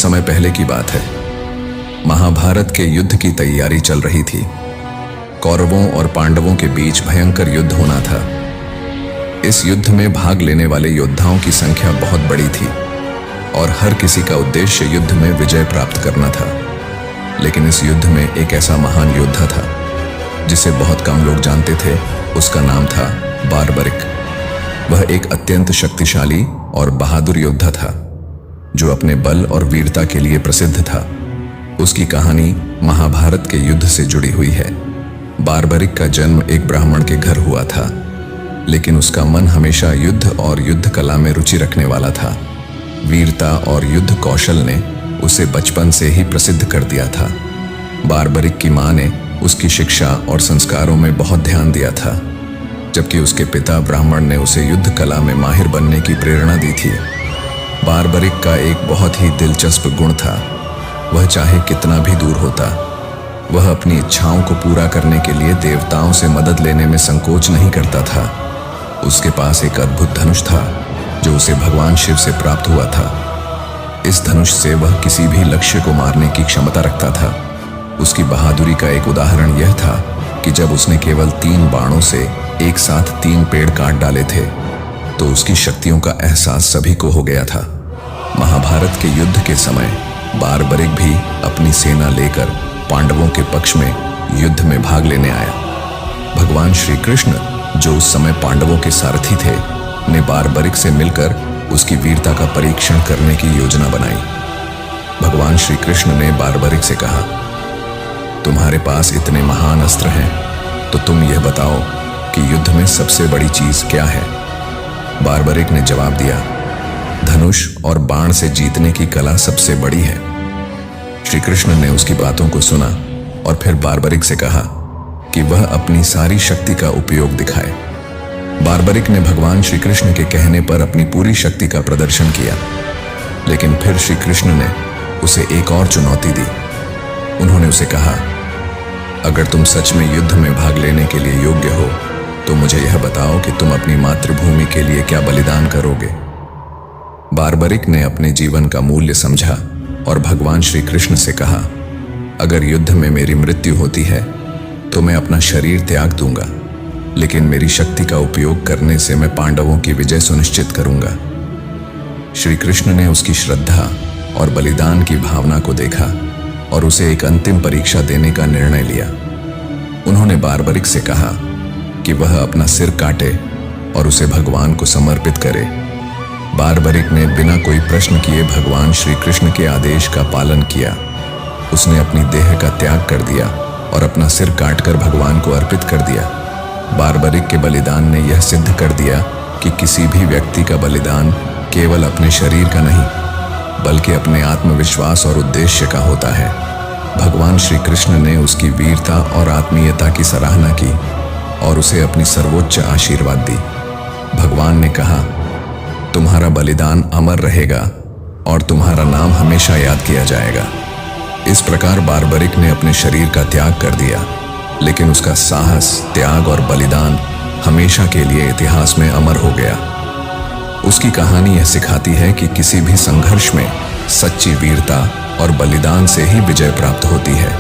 समय पहले की बात है। महाभारत के युद्ध की तैयारी चल रही थी। कौरवों और पांडवों के बीच भयंकर युद्ध होना था। इस युद्ध में भाग लेने वाले योद्धाओं की संख्या बहुत बड़ी थी और हर किसी का उद्देश्य युद्ध में विजय प्राप्त करना था। लेकिन इस युद्ध में एक ऐसा महान योद्धा था जिसे बहुत कम लोग जानते थे। उसका नाम था बारबरिक। वह एक अत्यंत शक्तिशाली और बहादुर योद्धा था जो अपने बल और वीरता के लिए प्रसिद्ध था। उसकी कहानी महाभारत के युद्ध से जुड़ी हुई है। बारबरिक का जन्म एक ब्राह्मण के घर हुआ था, लेकिन उसका मन हमेशा युद्ध और युद्ध कला में रुचि रखने वाला था। वीरता और युद्ध कौशल ने उसे बचपन से ही प्रसिद्ध कर दिया था। बारबरिक की मां ने उसकी शिक्षा और संस्कारों में बहुत ध्यान दिया था, जबकि उसके पिता ब्राह्मण ने उसे युद्ध कला में माहिर बनने की प्रेरणा दी थी। बारबरिक का एक बहुत ही दिलचस्प गुण था, वह चाहे कितना भी दूर होता, वह अपनी इच्छाओं को पूरा करने के लिए देवताओं से मदद लेने में संकोच नहीं करता था। उसके पास एक अद्भुत धनुष था जो उसे भगवान शिव से प्राप्त हुआ था। इस धनुष से वह किसी भी लक्ष्य को मारने की क्षमता रखता था। उसकी बहादुरी का एक उदाहरण यह था कि जब उसने केवल 3 बाणों से एक साथ 3 पेड़ काट डाले थे तो उसकी शक्तियों का एहसास सभी को हो गया था। महाभारत के युद्ध के समय बारबरिक भी अपनी सेना लेकर पांडवों के पक्ष में युद्ध में भाग लेने आया। भगवान श्री कृष्ण, जो उस समय पांडवों के सारथी थे, ने बारबरिक से मिलकर उसकी वीरता का परीक्षण करने की योजना बनाई। भगवान श्री कृष्ण ने बारबरिक से कहा, तुम्हारे पास इतने महान अस्त्र हैं, तो तुम यह बताओ कि युद्ध में सबसे बड़ी चीज क्या है? बारबरिक ने जवाब दिया, धनुष और बाण से जीतने की कला सबसे बड़ी है। श्री कृष्ण ने उसकी बातों को सुना और फिर बारबरिक से कहा कि वह अपनी सारी शक्ति का उपयोग दिखाए। बारबरिक ने भगवान श्री कृष्ण के कहने पर अपनी पूरी शक्ति का प्रदर्शन किया, लेकिन फिर श्री कृष्ण ने उसे एक और चुनौती दी। उन्होंने उसे कहा, अगर तुम सच में युद्ध में भाग लेने के लिए योग्य हो तो मुझे यह बताओ कि तुम अपनी मातृभूमि के लिए क्या बलिदान करोगे। बारबरिक ने अपने जीवन का मूल्य समझा और भगवान श्री कृष्ण से कहा, अगर युद्ध में मेरी मृत्यु होती है तो मैं अपना शरीर त्याग दूंगा, लेकिन मेरी शक्ति का उपयोग करने से मैं पांडवों की विजय सुनिश्चित करूंगा। श्री कृष्ण ने उसकी श्रद्धा और बलिदान की भावना को देखा और उसे एक अंतिम परीक्षा देने का निर्णय लिया। उन्होंने बारबरिक से कहा कि वह अपना सिर काटे और उसे भगवान को समर्पित करे। बारबरिक ने बिना कोई प्रश्न किए भगवान श्री कृष्ण के आदेश का पालन किया। उसने अपनी देह का त्याग कर दिया और अपना सिर काटकर भगवान को अर्पित कर दिया। बारबरिक के बलिदान ने यह सिद्ध कर दिया कि किसी भी व्यक्ति का बलिदान केवल अपने शरीर का नहीं, बल्कि अपने आत्मविश्वास और उद्देश्य का होता है। भगवान श्री कृष्ण ने उसकी वीरता और आत्मीयता की सराहना की और उसे अपनी सर्वोच्च आशीर्वाद दी। भगवान ने कहा, तुम्हारा बलिदान अमर रहेगा और तुम्हारा नाम हमेशा याद किया जाएगा। इस प्रकार बारबरिक ने अपने शरीर का त्याग कर दिया, लेकिन उसका साहस, त्याग और बलिदान हमेशा के लिए इतिहास में अमर हो गया। उसकी कहानी यह सिखाती है कि किसी भी संघर्ष में सच्ची वीरता और बलिदान से ही विजय प्राप्त होती है।